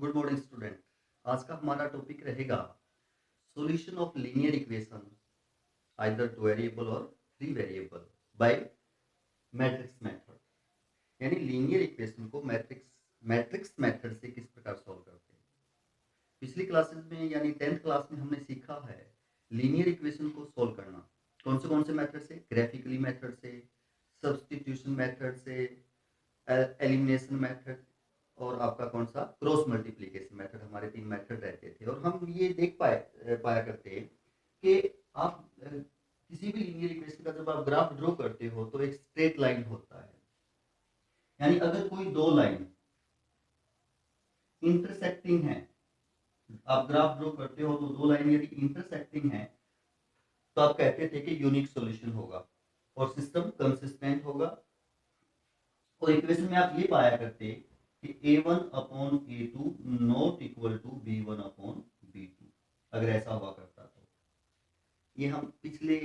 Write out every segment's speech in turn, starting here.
Good morning student. आज का हमारा टॉपिक रहेगा solution of linear equation either two variable और three variable by matrix method. यानी लीनियर इक्वेशन को मैट्रिक्स मैट्रिक्स मेथड से किस प्रकार सॉल्व करते हैं। पिछली क्लासेस में यानी 10th क्लास में हमने सीखा है लीनियर इक्वेशन को सॉल्व करना कौन से मेथड से, ग्राफिकली मेथड से, सब्स्टिट्यूशन मेथड से, एलिमिनेशन मेथड और आपका कौन सा क्रॉस मल्टीप्लिकेशन मेथड। हमारे 3 मेथड रहते थे और हम ये देख पाया करते हैं कि आप किसी भी लीनियर इक्वेशन का जब आप ग्राफ ड्रॉ करते हो तो एक स्ट्रेट लाइन होता है। यानी अगर कोई दो लाइन इंटरसेक्टिंग है, आप ग्राफ ड्रॉ करते हो तो दो लाइन यदि इंटरसेक्टिंग है तो आप कहते थे कि यूनिक सॉल्यूशन होगा और सिस्टम कंसिस्टेंट होगा। और इक्वेशन में आप ये पाया करते कि a1/a2 not equal to b1/b2। अगर ऐसा हुआ करता तो ये हम पिछले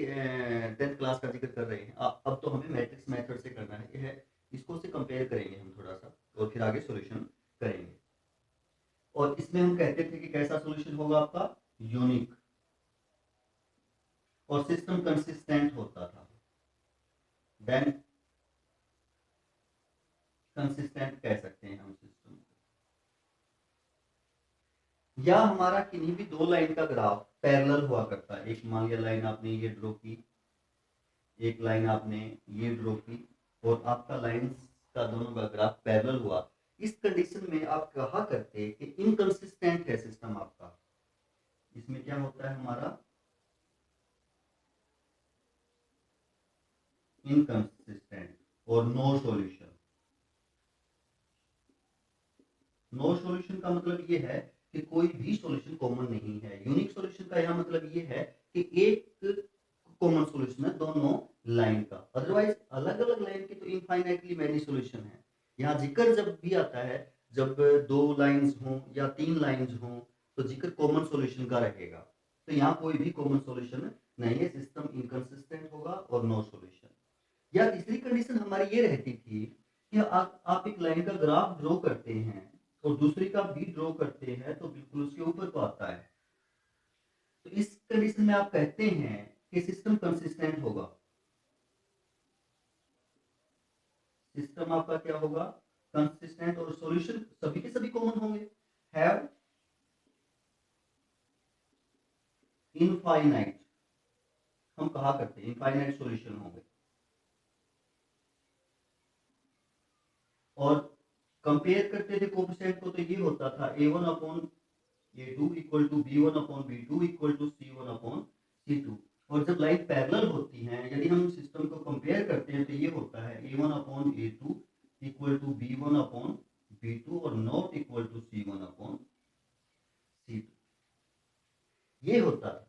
10th क्लास का जिक्र कर रहे हैं। अब तो हमें मैट्रिक्स मेथड से करना है, ये है इसको से कंपेयर करेंगे हम थोड़ा सा और फिर आगे सॉल्यूशन करेंगे। और इसमें हम कहते थे कि कैसा सॉल्यूशन होगा आपका, यूनिक, और सिस्टम कंसिस्टेंट होता था। देन कंसिस्टेंट कह सकते हैं हम सिस्टम को। या हमारा किन्हीं भी दो लाइन का ग्राफ पैरेलल हुआ करता है। एक मान लिया लाइन आपने ये ड्रॉ की, एक लाइन आपने ये ड्रॉ की और आपका लाइंस का दोनों का ग्राफ पैरेलल हुआ। इस कंडीशन में आप कहा करते कि इनकंसिस्टेंट है सिस्टम आपका। इसमें क्या होता है हमारा, इनकंसिस्टेंट और नो सॉल्यूशन। नो सॉल्यूशन का मतलब ये है कि कोई भी सॉल्यूशन कॉमन नहीं है। यूनिक सॉल्यूशन का यहाँ मतलब ये है कि एक कॉमन सॉल्यूशन है दोनों लाइन का, अदरवाइज अलग अलग लाइन के तो इनफाइनाइटली मैनी सॉल्यूशन है। यहाँ जिक्र जब भी आता है, जब दो लाइंस हों या 3 लाइंस हों तो जिक्र कॉमन सॉल्यूशन का रहेगा। तो यहाँ कोई भी कॉमन सॉल्यूशन नहीं है, सिस्टम इनकंसिस्टेंट होगा और नो सॉल्यूशन। या तीसरी कंडीशन हमारी ये रहती थी कि आप एक लाइन का ग्राफ ड्रॉ करते हैं और दूसरी का भी ड्रॉ करते हैं तो बिल्कुल उसके ऊपर को आता है। तो इस कंडीशन में आप कहते हैं कि सिस्टम कंसिस्टेंट होगा। सिस्टम आपका क्या होगा, कंसिस्टेंट, और सॉल्यूशन सभी के सभी कॉमन होंगे, हैव इनफाइनाइट। हम कहा करते हैं इनफाइनाइट सॉल्यूशन होंगे। और कंपेयर करते थे कोफिशिएंट को तो ये होता था a1/a2 equal to b1/b2 equal to c1/c2। और जब लाइन पैरेलल होती हैं, यदि हम सिस्टम को कंपेयर करते हैं तो ये होता है a1/a2 इक्वल टू b1/b2 और नॉट इक्वल टू c1/c2। ये होता है।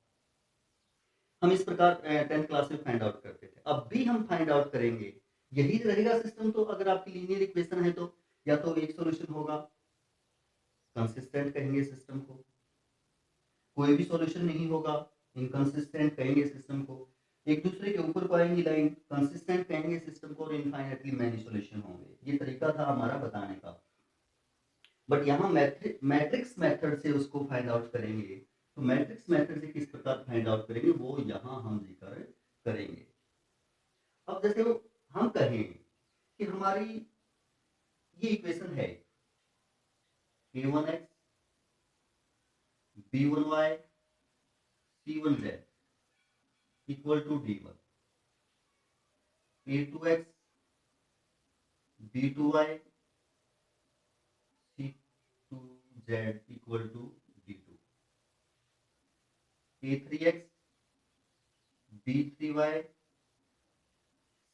हम इस प्रकार 10th क्लास में फाइंड आउट करते थे, अब भी हम फाइंड आउट करेंगे। यही रहेगा सिस्टम। तो अगर आपकी लीनियर इक्वेशन है तो या तो एक सॉल्यूशन होगा, कंसिस्टेंट कहेंगे सिस्टम को, कोई भी सॉल्यूशन नहीं होगा, इनकंसिस्टेंट कहेंगे सिस्टम को, एक दूसरे के ऊपर को आएंगी लाइन, कंसिस्टेंट कहेंगे सिस्टम को, और इनफाइनाइटली मैनी सॉल्यूशन होंगे। ये तरीका था हमारा बताने का। बट यहाँ मैट्रिक्स मेथड से उसको फाइंड आउट करेंगे। तो मैट्रिक्स मेथड से किस प्रकार फाइंड आउट करेंगे वो यहाँ हम जिक्र करेंगे। अब जैसे वो हम कहें कि हमारी ये इक्वेशन है a1x b1y c1z equal to d1, a2x b2y c2z equal to d2, a3x b3y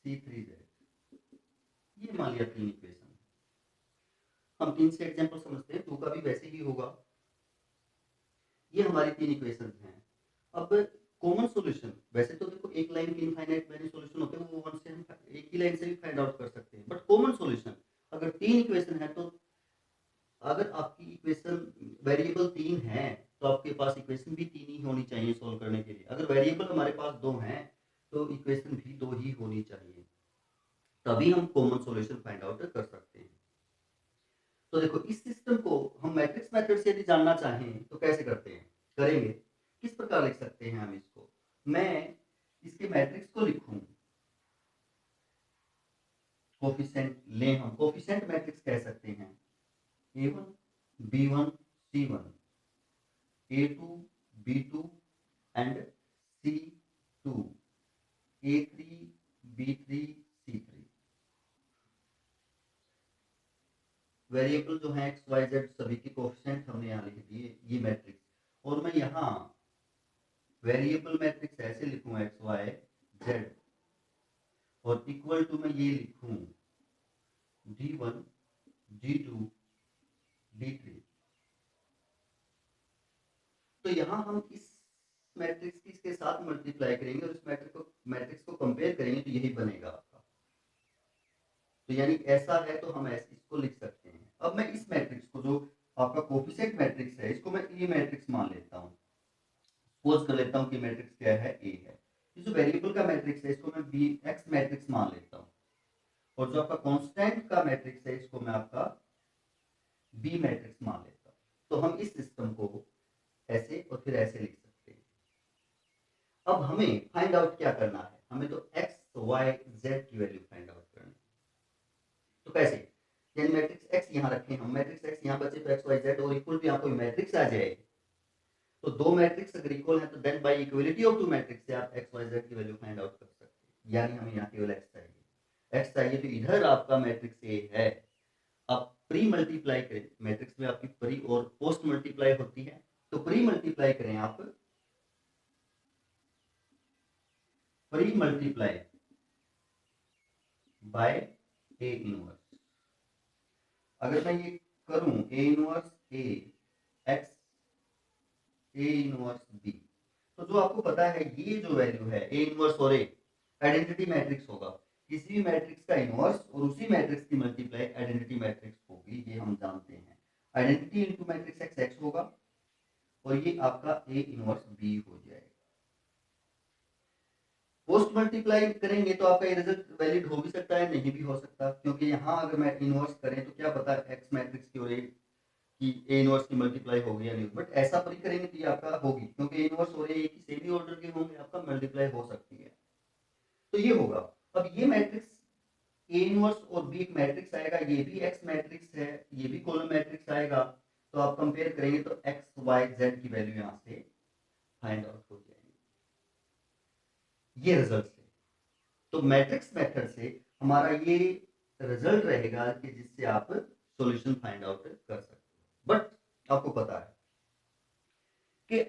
c3z। ये मान लिया 3 इक्वेशन। हम 3 से एग्जांपल समझते हैं, 2 का भी वैसे ही होगा। ये हमारी 3 इक्वेशंस हैं। अब कॉमन सॉल्यूशन, वैसे तो देखो एक लाइन के इनफाइनाइट मैनी सॉल्यूशन होते हैं, वो वन से हम एक ही लाइन से भी फाइंड आउट कर सकते हैं। बट कॉमन सॉल्यूशन अगर 3 इक्वेशन है तो अगर आपकी इक्वेशन वेरिएबल 3 है तो आपके पास इक्वेशन भी 3 ही होनी चाहिए सॉल्व करने के लिए। अगर वेरिएबल हमारे पास 2 हैं तो इक्वेशन भी 2 ही होनी चाहिए, तभी हम कॉमन सॉल्यूशन फाइंड आउट कर सकते हैं। तो देखो इस सिस्टम को हम मैट्रिक्स मेथड से यदि जानना चाहें तो कैसे करते हैं, करेंगे, किस प्रकार लिख सकते हैं हम इसको। मैं इसके मैट्रिक्स को लिखूं, कोफिशिएंट लें, हम कोफिशिएंट मैट्रिक्स कह सकते हैं A1 B1 C1 A2 B2 and C2 A3 B3 C3। Variable जो है एक्स वाई जेड सभी के कोफिशिएंट हमने यहाँ लिख दिए, ये मैट्रिक्स। और मैं यहाँ वेरिएबल मैट्रिक्स ऐसे लिखूं एक्स वाई जेड, और इक्वल टू मैं ये लिखूं D1 D2 D3। तो यहाँ हम इस मैट्रिक्स की इसके साथ मल्टीप्लाई करेंगे और इस मैट्रिक्स को कंपेयर करेंगे तो यही बनेगा आपका। तो यानी ऐसा है तो हम ऐसे इसको लिख सकते हैं। अब मैं इस मैट्रिक्स को, जो आपका कोफिशिएंट मैट्रिक्स है, इसको मैं ए मैट्रिक्स मान लेता हूँ। सपोज कर लेता हूँ कि मैट्रिक्स क्या है, ए है। ये जो वेरिएबल का मैट्रिक्स है इसको मैं बी एक्स मैट्रिक्स मान लेता हूँ, और जो आपका कांस्टेंट का मैट्रिक्स है इसको मैं आपका बी मैट्रिक्स मान लेता हूँ। तो हम इस सिस्टम को ऐसे और फिर ऐसे लिख सकते हैं। अब हमें फाइंड आउट क्या करना है, हमें तो एक्स वाई जेड की वैल्यू फाइंड आउट करनी है। तो कैसे, यानी मैट्रिक्स एक्स यहाँ रखें हम, मैट्रिक्स एक्स यहाँ बचे तो एक्स वाई जेड, और इक्वल टू यहाँ कोई मैट्रिक्स आ जाए, तो दो मैट्रिक्स अगर इक्वल है तो then by equality of two matrix से आप एक्स वाई जेड की वैल्यू फाइंड आउट कर सकते हैं। यानी हमें यहाँ केवल एक्स चाहिए। एक्स चाहिए तो इधर आपका मैट्रिक्स ए है, आप प्री मल्टीप्लाई करें, मैट्रिक्स में आपकी प्री और पोस्ट मल्टीप्लाई होती है, तो प्री मल्टीप्लाई करें आप, pre multiply by A inverse. अगर मैं ये करूं A inverse A X A inverse B, तो जो आपको पता है ये जो वैल्यू है ए इनवर्स और ए आइडेंटिटी मैट्रिक्स होगा। किसी भी मैट्रिक्स का इनवर्स और उसी मैट्रिक्स की मल्टीप्लाई आइडेंटिटी मैट्रिक्स होगी, ये हम जानते हैं। Identity into matrix x x होगा, और ये आपका ए इनवर्स बी हो जाएगा। पोस्ट मल्टीप्लाई करेंगे तो आपका ये रिजल्ट वैलिड हो भी सकता है, नहीं भी हो सकता, क्योंकि यहाँ अगर मैं इनवर्स करें तो क्या पता एक्स मैट्रिक्स की और ए कि ए इनवर्स की मल्टीप्लाई होगी या नहीं, बट ऐसा प्री करेंगे तो ये आपका होगी, क्योंकि ए इनवर्स और ए की सेम ही ऑर्डर के होंगे, आपका मल्टीप्लाई हो सकती है, तो ये होगा। अब ये मैट्रिक्स ए इनवर्स और बी एक मैट्रिक्स आएगा, ये भी एक्स मैट्रिक्स है, ये भी कॉलम मैट्रिक्स आएगा, तो आप कंपेयर करेंगे तो एक्स वाई जेड की वैल्यू यहाँ से फाइंड आउट हो जाएगी ये रिजल्ट से। तो मैट्रिक्स मेथड से हमारा ये रिजल्ट रहेगा कि जिससे आप सॉल्यूशन फाइंड आउट कर सकते हो। बट आपको पता है कि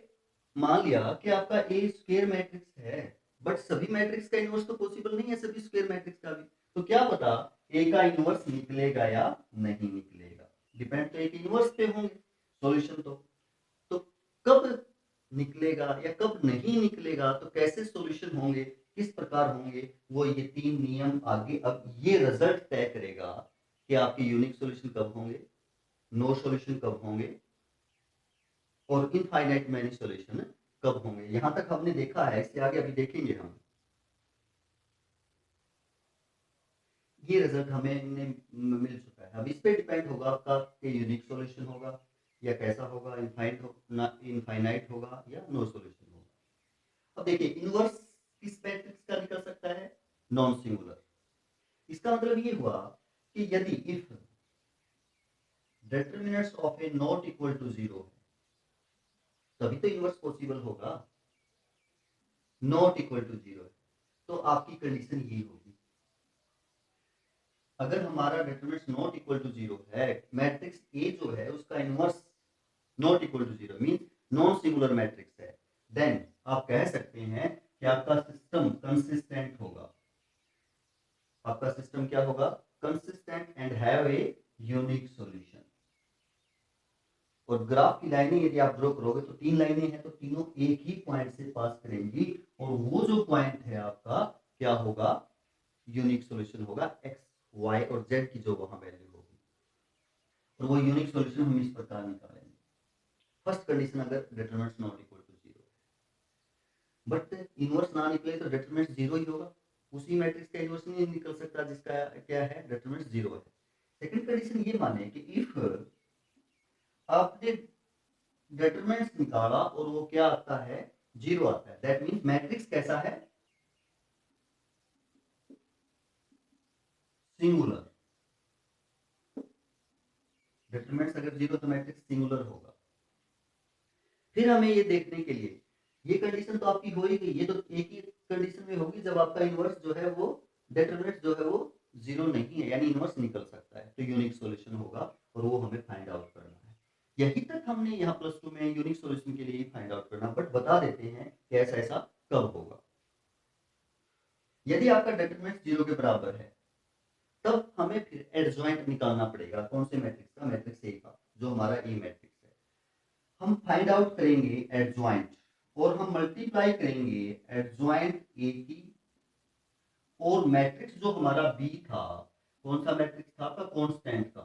मान लिया कि आपका ए स्क्वायर मैट्रिक्स है, बट सभी मैट्रिक्स का इनवर्स तो पॉसिबल नहीं है, सभी स्क्वायर मैट्रिक्स का भी, तो क्या पता ए का इनवर्स निकलेगा या नहीं निकलेगा, डिपेंड तो एक इनवर्स पे होंगे सॉल्यूशन। तो कब निकलेगा या कब नहीं निकलेगा, तो कैसे सॉल्यूशन होंगे, किस प्रकार होंगे, वो ये तीन नियम आगे अब ये रिजल्ट तय करेगा कि आपके यूनिक सॉल्यूशन कब होंगे, नो सॉल्यूशन कब होंगे, और इनफाइनाइट मैनी सॉल्यूशन कब होंगे। यहां तक हमने देखा है, इससे आगे अभी देखेंगे हम। ये रिजल्ट हमें मिल चुका है, अब इस पे डिपेंड होगा आपका कि यूनिक सॉल्यूशन होगा या कैसा होगा, इनफाइनाइट होगा या नो सॉल्यूशन होगा। अब देखिए इनवर्स किस मैट्रिक्स का निकल सकता है, नॉन सिंगुलर। इसका मतलब ये हुआ कि यदि if determinants of A not equal to zero है तभी तो इनवर्स पॉसिबल होगा, नॉट इक्वल टू जीरो है तो आपकी कंडीशन ये होगी। अगर हमारा determinants not equal to zero है, मैट्रिक्स ए जो है उसका inverse not equal to zero means non singular matrix है, देन आप कह सकते हैं कि आपका सिस्टम कंसिस्टेंट होगा। आपका सिस्टम क्या होगा, consistent and have a unique solution. और ग्राफ की लाइनें यदि आप ड्रॉ करोगे तो तीन लाइनें हैं, तो तीनों एक ही पॉइंट से पास करेंगी, और वो जो पॉइंट है आपका क्या होगा, यूनिक सॉल्यूशन होगा एक्स वाई और जेड की जो वहां वैल्यू होगी, और वो यूनिक सॉल्यूशन हम इस प्रकार निकालेंगे। फर्स्ट कंडीशन अगर determinants not equal to zero, but inverse ना निकले तो डिटरमिनेंट जीरो ही होगा, उसी मैट्रिक्स का इनवर्स नहीं निकल सकता जिसका क्या है डिटरमिनेंट जीरो है। सेकंड कंडीशन ये माने कि इफ आपने डिटरमिनेंट्स निकाला और वो क्या आता है, 0 आता है, दैट मींस मैट्रिक्स कैसा है, सिंगुलर। डिटरमिनेंट्स अगर 0 तो मैट्रिक्स सिंगुलर होगा। फिर हमें ये देखने के लिए, ये कंडीशन तो आपकी हो ही गई, ये तो एक ही कंडीशन में होगी जब आपका इनवर्स जो है वो डिटरमिनेंट जो है वो 0 नहीं है, यानी इनवर्स निकल सकता है, तो यूनिक सॉल्यूशन होगा और वो हमें फाइंड आउट करना है। यही तक हमने यहाँ +2 में यूनिक सॉल्यूशन के लिए ही फाइंड आउट करना, बट बता देते हैं कि ऐसा ऐसा कब होगा। यदि आपका डिटरमिनेंट 0 के बराबर है तब हमें फिर एडजॉइंट निकालना पड़ेगा, कौन से मैट्रिक्स का, मैट्रिक्स ए का, जो हमारा ए मैट्रिक्स है। हम फाइंड आउट करेंगे एडजॉइंट और हम मल्टीप्लाई करेंगे एडजॉइंट ए की और मैट्रिक्स जो हमारा बी था, कौन सा मैट्रिक्स था आपका, कांस्टेंट का,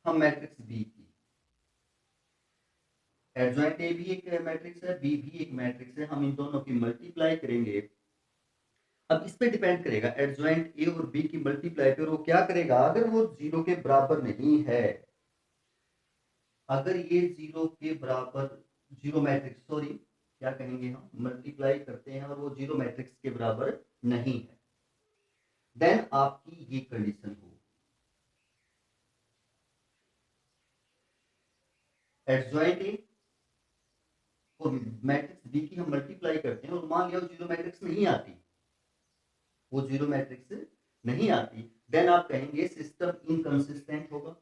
हम मैट्रिक्स बी की, एडजॉइंट ए भी एक मैट्रिक्स है, बी भी एक मैट्रिक्स है, हम इन दोनों की मल्टीप्लाई करेंगे। अब इस पे डिपेंड करेगा, एडजॉइंट ए और बी की मल्टीप्लाई पर वो क्या करेगा, अगर वो 0 के बराबर नहीं है, अगर ये 0 के बराबर, 0 मैट्रिक्स, सॉरी क्या कहेंगे, हम मल्टीप्लाई करते हैं और वो 0 मैट्रिक्स के बराबर नहीं है, देन आपकी ये कंडीशन हो, एडजॉइंट ए और मैट्रिक्स बी की हम मल्टीप्लाई करते हैं और मान लिया वो 0 मैट्रिक्स नहीं आती, वो 0 मैट्रिक्स नहीं आती, देन आप कहेंगे सिस्टम इनकंसिस्टेंट होगा,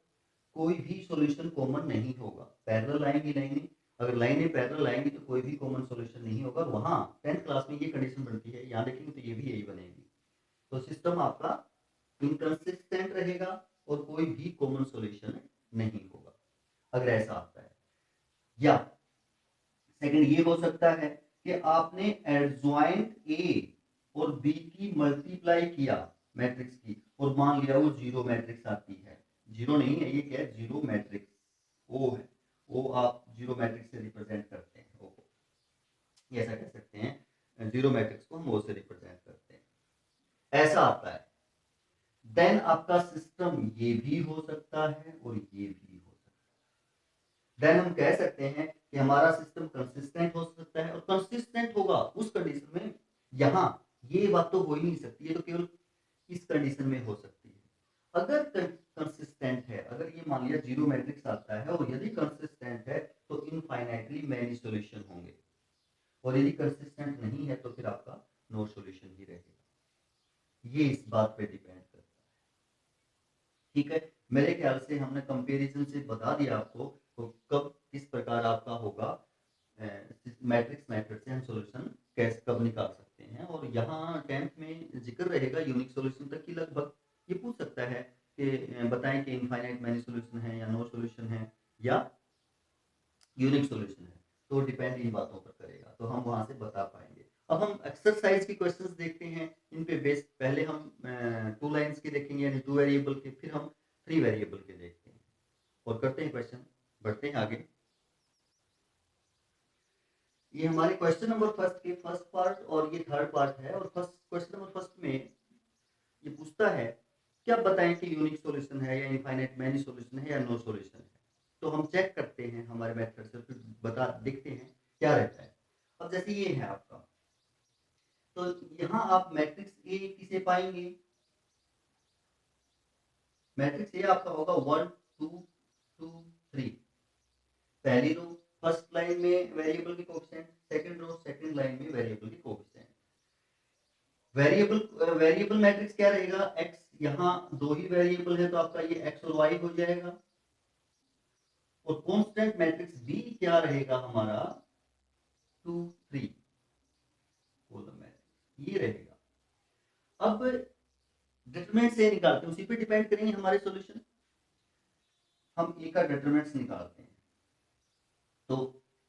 कोई भी सॉल्यूशन कॉमन नहीं होगा। पैरेलल आएंगी लाइनें, अगर लाइनें पैरेलल आएंगी तो कोई भी कॉमन सॉल्यूशन नहीं होगा। वहां 10th क्लास में ये कंडीशन बनती है, यहाँ देखेंगे तो ये भी यही बनेगी, तो सिस्टम आपका इनकंसिस्टेंट रहेगा और कोई भी कॉमन सॉल्यूशन नहीं होगा अगर ऐसा आता है। या सेकंड ये हो सकता है कि आपने एडजॉइंट ए और बी की मल्टीप्लाई किया मैट्रिक्स की और मान लिया वो 0 मैट्रिक्स आती है, 0 नहीं है, ये क्या है, 0 मैट्रिक्स ओ है, वो आप 0 मैट्रिक्स से रिप्रेजेंट करते हैं, ओ को ये ऐसा कह सकते हैं, 0 मैट्रिक्स को हम ओ से रिप्रेजेंट करते हैं, ऐसा आता है, देन आपका सिस्टम ये भी हो सकता है और ये भी हो सकता है। देन हम कह सकते हैं कि हमारा सिस्टम कंसिस्टेंट हो सकता है, और कंसिस्टेंट होगा उस कंडीशन में, यहां ये बात तो हो ही नहीं सकती, ये तो केवल इस कंडीशन में हो सकती है। अगर कंसिस्टेंट है, अगर ये मान लिया 0 मैट्रिक्स आता है और यदि कंसिस्टेंट है तो इनफाइनाइटली मैनी सॉल्यूशन होंगे, और यदि कंसिस्टेंट नहीं है तो फिर आपका नो सॉल्यूशन ही रहेगा। ये इस बात पे डिपेंड करता है, ठीक है। मेरे ख्याल से हमने कंपैरिजन से बता दिया आपको तो कब किस प्रकार आपका होगा, मैट्रिक्स मेथड से हम सॉल्यूशन कैसे कब निकाल सकते हैं। और यहाँ 10th में जिक्र रहेगा यूनिक सॉल्यूशन तक की, लगभग ये पूछ सकता है कि बताएं कि इनफाइनाइट मैनी सॉल्यूशन है या नो सॉल्यूशन है या यूनिक सॉल्यूशन है, तो डिपेंड इन बातों पर करेगा, तो हम वहां से बता पाएंगे। अब हम एक्सरसाइज की क्वेश्चंस देखते हैं, इन पे बेस पहले हम 2 लाइंस के देखेंगे यानी 2 वेरिएबल के, फिर हम 3 वेरिएबल के देखते हैं और करते हैं क्वेश्चन, बढ़ते हैं आगे। ये हमारे क्वेश्चन नंबर फर्स्ट के फर्स्ट पार्ट और ये थर्ड पार्ट है, और फर्स्ट क्वेश्चन नंबर फर्स्ट में ये पूछता है क्या बताएं कि यूनिक सॉल्यूशन है या इनफाइनाइट मैनी सॉल्यूशन है या नो सॉल्यूशन है। तो हम चेक करते हैं हमारे मेथड से, फिर बता देखते हैं क्या रहता है। अब जैसे ये है आपका, तो यहाँ आप मैट्रिक्स ए किसे पाएंगे, मैट्रिक्स ए आपका होगा 1 2 2 3, पहली रो फर्स्ट लाइन में वेरिएबल के coefficient, second row second line में वेरिएबल के कोएफिशिएंट। वेरिएबल मैट्रिक्स क्या रहेगा, x, यहाँ 2 ही वेरिएबल है तो आपका ये x और y हो जाएगा, और कांस्टेंट मैट्रिक्स b क्या रहेगा हमारा 2 3 कॉलम मैट्रिक्स ये रहेगा। अब डिटरमिनेंट से निकालते हैं, उसी पे डिपेंड करेंगे हमारे सॉल्यूशन। हम ए का डिटरमिनेंट निकालते हैं, तो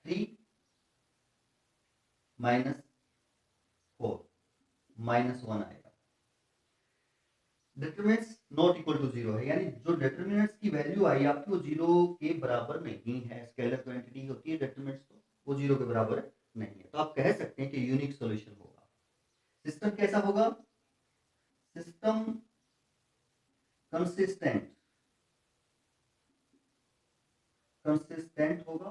3 माइनस 4 माइनस 1 आएगा। डिटरमिनेंट्स नॉट इक्वल टू 0 है, यानी जो डिटरमिनेंट्स की वैल्यू आई आपकी वो 0 के बराबर नहीं है, स्केलर क्वांटिटी होती है डिटरमिनेंट्स, तो वो 0 के बराबर नहीं है, तो आप कह सकते हैं कि यूनिक सॉल्यूशन होगा। सिस्टम कैसा होगा, सिस्टम कंसिस्टेंट होगा,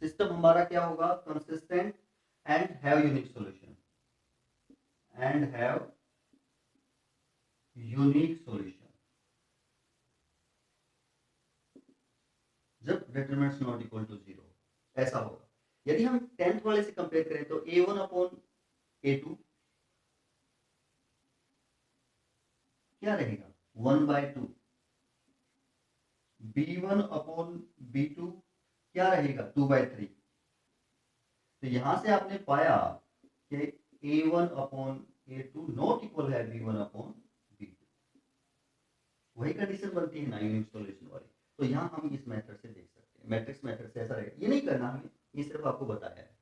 सिस्टम हमारा क्या होगा, consistent and have unique solution, जब डिटरमिनेंट्स नॉट इक्वल टू 0 ऐसा होगा। यदि हम 10th वाले से कंपेयर करें तो a1 अपॉन a2 क्या रहेगा, 1/2, b1 अपॉन b2 क्या रहेगा, 2/3। तो यहां से आपने पाया कि a1 upon a2 not equal है b1 अपॉन b2, वही कंडीशन बनती है ना यूनिक सॉल्यूशन वाली। तो यहाँ हम इस मेथड से देख सकते हैं, मैट्रिक्स मेथड से ऐसा रहेगा। ये नहीं करना हमें, ये सिर्फ आपको बताया है।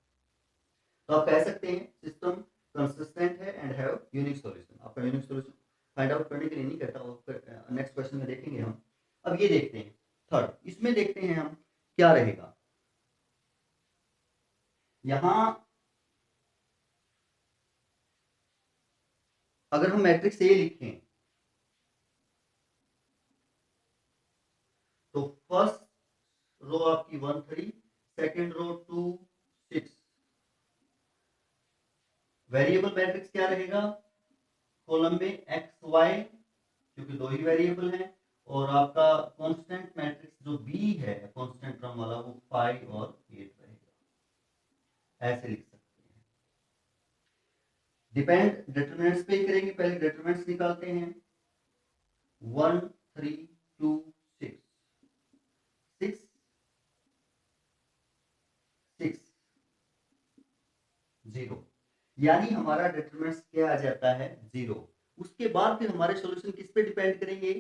तो आप कह सकते हैं सिस्टम कंसिस्टेंट है एंड हैव यूनिक सॉल्यूशन। आपका यूनिक सॉल्यूशन फाइंड आउट करने के लिए नहीं कहता, वो नेक्स्ट क्वेश्चन में देखेंगे हम। अब ये देखते हैं थर्ड, इसमें देखते हैं हम क्या रहेगा। यहां अगर हम मैट्रिक्स ए लिखें तो फर्स्ट रो आपकी 1 3, सेकंड रो 2 6। वेरिएबल मैट्रिक्स क्या रहेगा, कॉलम में एक्स वाई, क्योंकि दो ही वेरिएबल हैं, और आपका कांस्टेंट मैट्रिक्स जो बी है कांस्टेंट टर्म वाला वो 5 और 8 रहेगा। ऐसे लिख सकते हैं। डिपेंड डिटरमिनेंट्स पे ही करेंगे, पहले डिटरमिनेंट्स निकालते हैं। 1 3 2 6 6 6 0, यानी हमारा डिटरमिनेंट्स क्या आ जाता है, 0। उसके बाद फिर हमारे सॉल्यूशन किस पे डिपेंड करेंगे,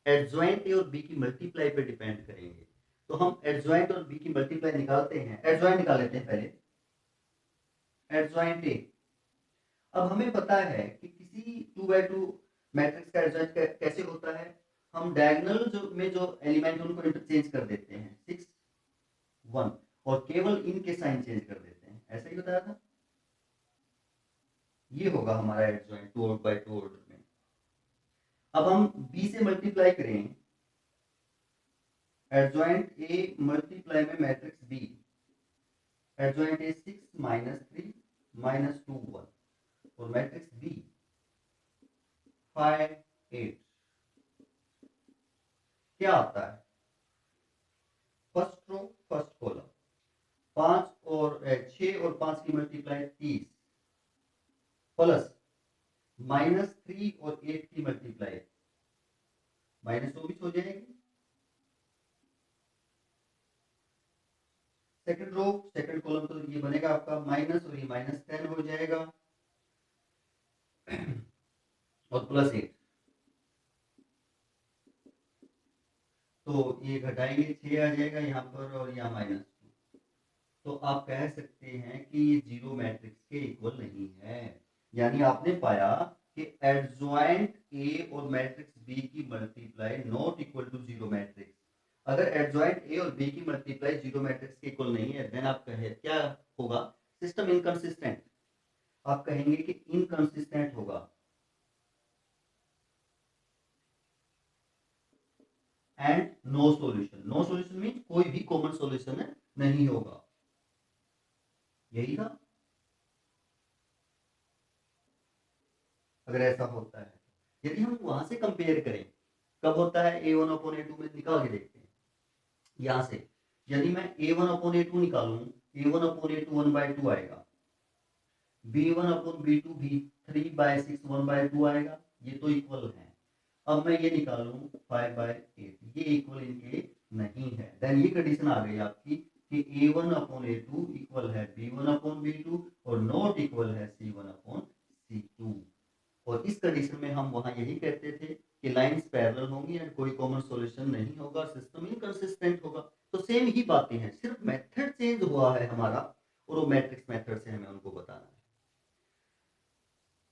एडजॉइंट ए और बी की मल्टीप्लाई पे डिपेंड करेंगे। तो हम एडजॉइंट और बी की मल्टीप्लाई निकालते हैं, एडजॉइंट निकाल लेते हैं पहले, एडजॉइंट ए। अब हमें पता है कि किसी 2/2 मैट्रिक्स का एडजॉइंट कैसे होता है, हम डायगोनल जो एलिमेंट उनको इंटरचेंज कर देते हैं, 6 1, और केवल इनके साइन चेंज कर देते हैं। ऐसा ही बताया था, ये होगा हमारा एडजॉइंट 2/2 ऑर्डर में। अब हम बी से मल्टीप्लाई करें, एडजॉइंट ए मल्टीप्लाई में मैट्रिक्स बी, एडजॉइंट ए 6 -3 -2 1, और मैट्रिक्स बी 5 8। क्या आता है, फर्स्ट रो फर्स्ट कॉलम, 5 और 6 और 5 की मल्टीप्लाई 30, प्लस -3 और 8 की मल्टीप्लाई -24 हो जाएगी। सेकंड रो सेकंड कॉलम तो ये बनेगा आपका माइनस, और ये -10 हो जाएगा, और +8। तो ये घटाएंगे 6 आ जाएगा यहाँ पर, और यहाँ -2। तो आप कह सकते हैं कि ये जीरो मैट्रिक्स के इक्वल नहीं है। यानी आपने पाया कि एडजॉइंट ए और मैट्रिक्स बी की multiply not equal to zero matrix. अगर एडजॉइंट ए और बी की मल्टीप्लाई जीरो मैट्रिक्स के इक्वल नहीं है, देन आप कहे क्या होगा, सिस्टम इनकंसिस्टेंट। आप कहेंगे कि इनकंसिस्टेंट होगा, and no solution. No solution mean कोई भी कॉमन सॉल्यूशन नहीं होगा, यही था। अगर ऐसा होता है, यदि हम वहां से कंपेयर करें, कब होता है, a1 अपॉन a2 में निकाल के देखते हैं। यहां से यदि मैं a1 अपॉन a2 निकालूं, a1 अपॉन a2 1/2 आएगा, b1 अपॉन b2 भी 3/6 1/2 आएगा, ये तो इक्वल है। अब मैं ये निकालूं 5/8, ये इक्वल इनके नहीं है। देन ये कंडीशन आ गई आपकी कि a1 अपॉन a2 इक्वल है b1 अपॉन b2 और नॉट इक्वल है c1 अपॉन c2। और इस कंडीशन में हम वहां यही कहते थे कि लाइंस पैरेलल होंगी एंड कोई कॉमन सॉल्यूशन नहीं होगा, सिस्टम इनकंसिस्टेंट होगा। तो सेम ही बातें हैं, सिर्फ मेथड चेंज हुआ है हमारा, और वो मैट्रिक्स मेथड से हमें उनको बताना है।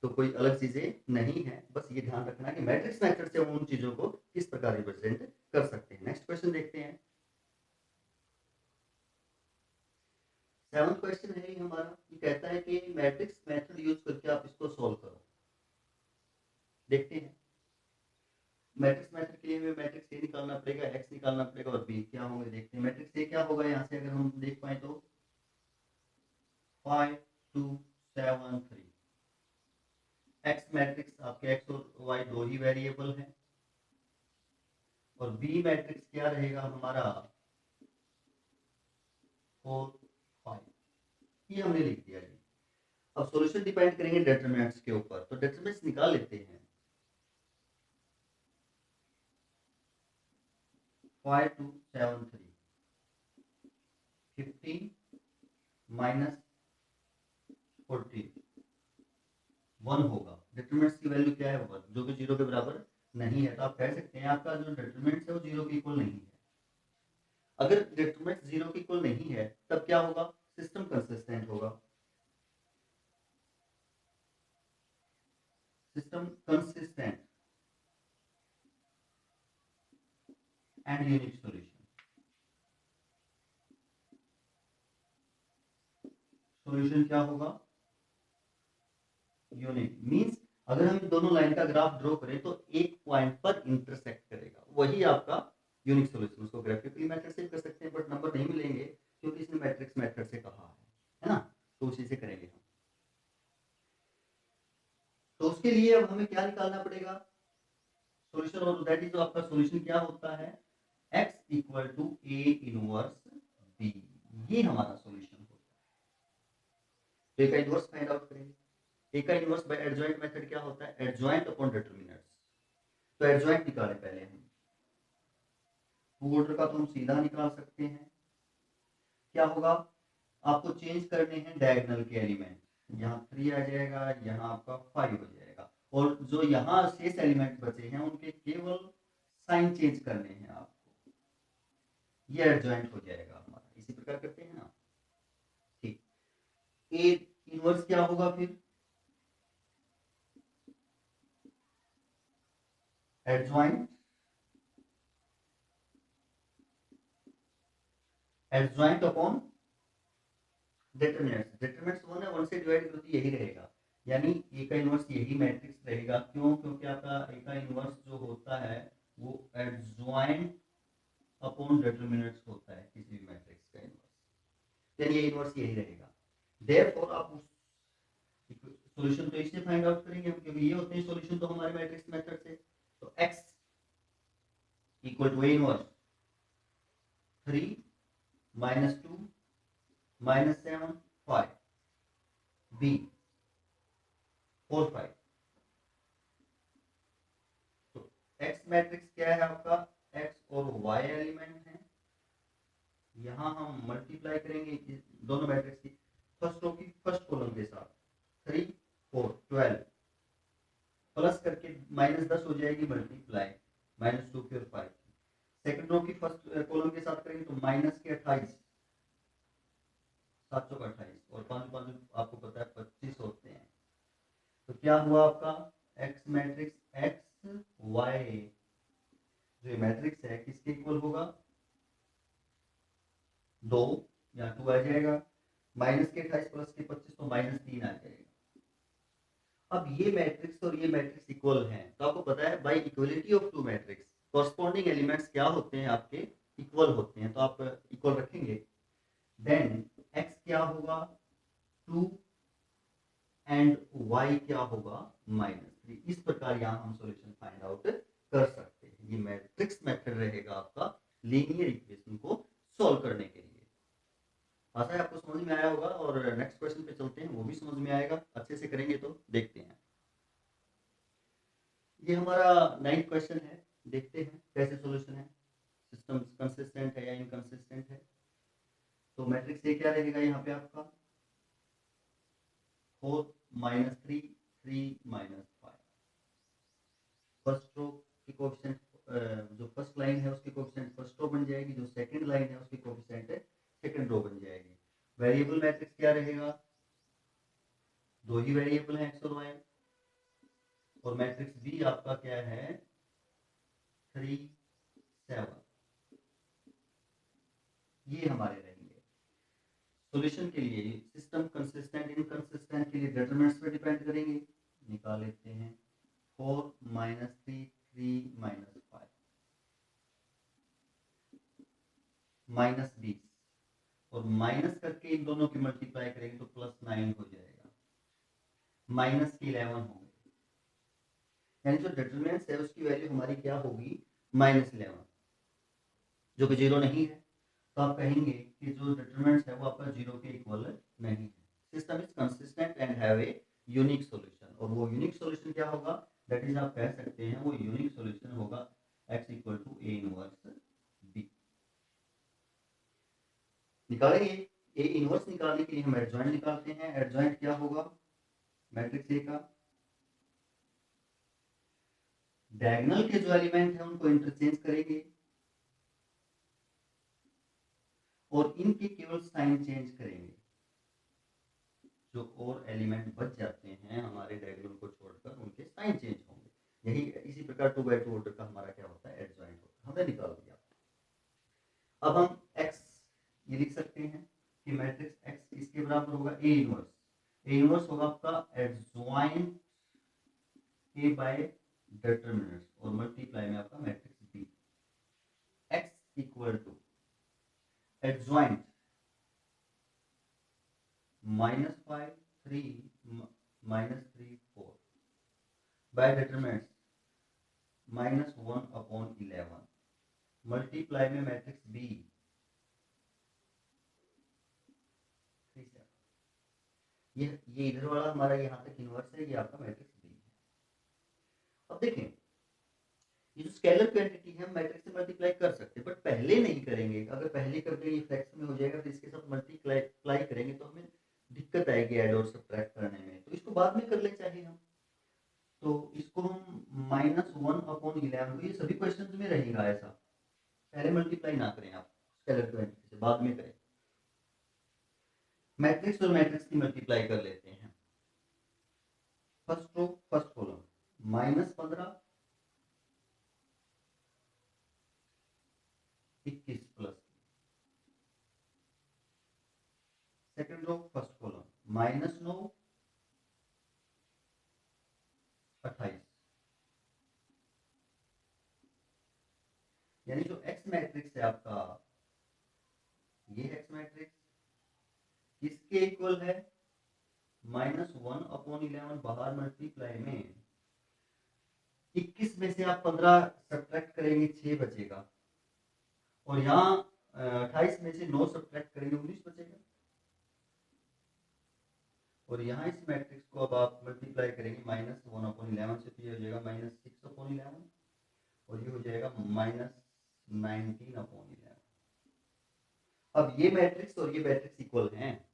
तो कोई अलग चीजें नहीं है, बस ये ध्यान रखना कि मैट्रिक्स मेथड से हम उन चीजों को किस प्रकार रिप्रेजेंट कर सकते हैं। नेक्स्ट क्वेश्चन देखते हैं। 7th क्वेश्चन है ये हमारा, ये कहता है कि मैट्रिक्स मेथड यूज करके आप इसको सॉल्व करो। देखते हैं मैट्रिक्स मेथड के लिए हमें मैट्रिक्स ए निकालना पड़ेगा, एक्स निकालना पड़ेगा और बी क्या होंगे देखते हैं। मैट्रिक्स ए क्या होगा यहाँ से अगर हम देख पाए तो 5 2 7 3। एक्स मैट्रिक्स आपके एक्स और वाई दो ही वेरिएबल हैं और बी मैट्रिक्स क्या रहेगा हमारा 4 5। ये हमने लिख दिया जी। अब सॉल्यूशन डिपेंड करेंगे डिटरमिनेंट्स के ऊपर, तो डिटरमिनेंट्स निकाल लेते हैं। 5 2 7 3 15 माइनस 14 1 होगा। डिटरमिनेंट्स की वैल्यू क्या है 1, जो कि 0 के बराबर नहीं है। तो आप कह सकते हैं आपका जो डिटरमिनेंट्स है वो 0 के इक्वल नहीं है। अगर डिटरमिनेंट्स 0 के इक्वल नहीं है तब क्या होगा, सिस्टम कंसिस्टेंट होगा। System consistent and unique solution. Solution क्या होगा, यूनिक। मींस अगर हम दोनों लाइन का ग्राफ ड्रॉ करें तो एक पॉइंट पर इंटरसेक्ट करेगा, वही आपका यूनिक सॉल्यूशन। उसको ग्राफिकली मेथड से कर सकते हैं बट नंबर नहीं मिलेंगे क्योंकि इसने मैट्रिक्स मेथड से कहा है ना, तो उसी से करेंगे हम। तो उसके लिए अब हमें क्या निकालना पड़ेगा, सॉल्यूशन, और दैट इज आपका सॉल्यूशन क्या होता है x equal to a inverse b। ये हमारा सॉल्यूशन होता है। तो एक इनवर्स फाइंड आउट करेंगे। एक इनवर्स बाय एडजॉइंट मेथड क्या होता है, एडजॉइंट अपॉन डिटरमिनेंट्स। तो एडजॉइंट निकालें पहले हम। टू ऑर्डर का तो हम सीधा निकाल सकते हैं। क्या होगा, आपको चेंज करने हैं डायगोनल के एलिमेंट। यहाँ 3 आ जाएगा, यहाँ आपका 5 हो जाएगा और जो यहाँ शेष एलिमेंट बचे हैं उनके केवल साइन चेंज करने हैं आपको। ये एडजॉइंट हो जाएगा हमारा। इसी प्रकार करते हैं ना, ठीक। ए इनवर्स क्या होगा फिर, adjoint adjoint upon determinants. Determinants 1 है, 1 से डिवाइड करो तो यही रहेगा, यानी ए का इनवर्स यही मैट्रिक्स रहेगा। क्यों, क्योंकि आपका ए का इनवर्स जो होता है वो एडजॉइंट अपॉन डिटरमिनेंट्स होता है किसी भी मैट्रिक्स का इनवर्स, यानी ये इनवर्स यही रहेगा। देयरफॉर आप उस सॉल्यूशन तो इससे फाइंड आउट करेंगे हम, क्योंकि ये होते हैं सॉल्यूशन तो हमारे मैट्रिक्स मेथड से। तो x equal to a inverse 3 minus 2 minus 7 5 b 4 5। तो x मैट्रिक्स क्या है आपका, x और y एलिमेंट है। यहां हम मल्टीप्लाई करेंगे इस दोनों मैट्रिक्स की फर्स्ट रो की फर्स्ट कॉलम के साथ। 3 4 12 प्लस करके माइनस 10 हो जाएगी मल्टीप्लाई माइनस 2 फिर 5। सेकंड रो की फर्स्ट कॉलम के साथ करेंगे तो माइनस के 28 7 का 28 और 5 5 आपको पता है 25 होते हैं। तो क्या हुआ आपका x मैट्रिक्स x y जो मैट्रिक्स है किसके इक्वल होगा, 2 या 2 आ जाएगा। माइनस के 28 प्लस के 25 तो माइनस 3 आ जाएगा। अब ये मैट्रिक्स और ये मैट्रिक्स इक्वल हैं, तो आपको पता है by equality of two matrix corresponding elements क्या होते हैं आपके, इक्वल होते हैं। तो आप इक्वल रखेंगे, देन x क्या होगा 2 एंड y क्या होगा -3। इस प्रकार यहाँ हम सॉल्यूशन फाइंड आउट कर सकते हैं। ये मैट्रिक्स मेथड रहेगा आपका लीनियर इक्वेशन को सॉल्व करने के लिए। आशा है आपको समझ में आया होगा और नेक्स्ट क्वेश्चन पे चलते हैं, वो भी समझ में आएगा अच्छे से करेंगे तो। देखते हैं, ये हमारा 9th क्वेश्चन है, देखते हैं कैसे सॉल्यूशन है, सिस्टम कंसिस्टेंट है या इनकंसिस्टेंट है। तो मैट्रिक्स ए क्या रहेगा यहाँ पे आपका 4 माइनस 3 3 माइनस 5। फर्स्ट रो की कोएफिशिएंट जो फर्स्ट लाइन है उसकी कोएफिशिएंट फर्स्ट रो बन जाएगी, जो सेकंड लाइन है उसकी कोएफिशिएंट सेकंड रो बन जाएगी। वेरिएबल मैट्रिक्स क्या रहेगा, दो ही वेरिएबल है x और y। और मैट्रिक्स बी आपका क्या है 3 7। ये हमारे रहेंगे। सॉल्यूशन के लिए सिस्टम कंसिस्टेंट इनकंसिस्टेंट के लिए डिटरमिनेंट्स पे डिपेंड करेंगे। निकाल लेते हैं 4 - 3 3 - 5 -20 और माइनस करके इन दोनों की मल्टीप्लाई करेंगे तो +9 हो जाएगा, -11 हो गए। यानी जो डिटरमिनेंट्स है उसकी वैल्यू हमारी क्या होगी, -11, जो कि 0 नहीं है। तो आप कहेंगे कि जो डिटरमिनेंट्स है वो आपका 0 के इक्वल नहीं है। System is consistent and have a unique solution, और वो यूनिक सॉल्यूशन क्या होगा, दैट इज आप कह सकते हैं वो यूनिक सॉल्यूशन होगा x = A इनवर्स B। निकालेंगे A इनवर्स निकालने के लिए हम एडजॉइंट निकालते हैं। एडजॉइंट क्या होगा, मैट्रिक्स A का डायगोनल के जो एलिमेंट है उनको इंटरचेंज करेंगे और इनके केवल साइन चेंज करेंगे। जो और एलिमेंट बच जाते हैं हमारे डायगोनल को छोड़कर उनके साइन चेंज होंगे। यही इसी प्रकार 2x ऑर्डर का हमारा क्या होता है, एडजॉइंट होता है। हमने निकाल दिया। अब हम x ये लिख सकते हैं कि मैट्रिक्स x इसके बराबर होगा A इनवर्स। A इनवर्स होगा आपका एडजॉइंट A बाय डिटरमिनेंट्स और मल्टीप्लाई में आपका matrix B। x = adjoint -5 3 -3 4 by determinants -1/11 multiply में मैट्रिक्स B 3 7। ये इधर वाला हमारा यहाँ तक इनवर्स है, ये आपका मैट्रिक्स B है। अब देखें ये जो स्केलर क्वांटिटी है हम मैट्रिक्स से मल्टीप्लाई कर सकते हैं, बट पहले नहीं करेंगे। अगर पहले कर देंगे फ्रैक्शन में हो जाएगा, फिर इसके साथ मल्टीप्लाई करेंगे तो हमें दिक्कत आएगी ऐड और सब्ट्रैक्ट करने में, तो इसको बाद में कर ले चाहे हम। तो इसको हम -1/11, तो ये सभी क्वेश्चंस में रहेगा ऐसा, पहले मल्टीप्लाई ना करें आप स्केलर क्वांटिटी से, बाद में करें। मैट्रिक्स और मैट्रिक्स की मल्टीप्लाई कर लेते हैं। First row first column -15 21 plus, second row first column -9 28। यानी जो x मैट्रिक्स है आपका, ये x मैट्रिक्स किसके इक्वल है, -1/11 बाहर मल्टीप्लाई में 21 में से आप 15 सब्ट्रैक्ट करेंगे 6 बचेगा, और यहाँ 28 में से 9 सब्ट्रैक्ट करेंगे 19 बचेगा। और यहाँ इस मैट्रिक्स को अब आप मल्टीप्लाई करेंगे -1/11 से, तो ये हो जाएगा -6/11 और ये हो जाएगा -19/11। अब ये मैट्रिक्स और ये मैट्रिक्स इक्वल हैं।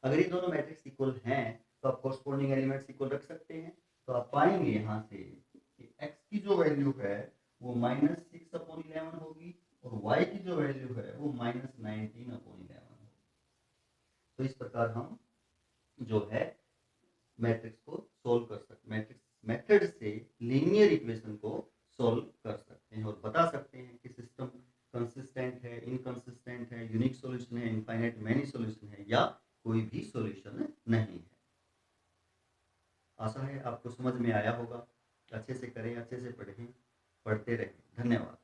अगर ये दोनों मैट्रिक्स इक्वल हैं तो आप कोरस्पोंडिंग एलिमेंट्स इक्वल रख सकते हैं। तो आप पाएंगे यहाँ से कि x की जो वैल्यू है वो -6/11 होगी और y की जो वैल्यू है वो -19/11 होगी। तो इस प्रकार हम जो है मैट्रिक्स को सोल्व कर सकते, मैट्रिक्स मेथड से लीनियर इक्वेशन को सोल्व कर सकते हैं और बता सकते हैं कि सिस्टम कंसिस्टेंट है, इनकंसिस्टेंट है, यूनिक सॉल्यूशन है, इनफाइनाइट मैनी सॉल्यूशन है, या कोई भी सॉल्यूशन नहीं है। आशा है आपको समझ में आया होगा। अच्छे से करें, अच्छे से पढ़ें, पढ़ते रहें। धन्यवाद।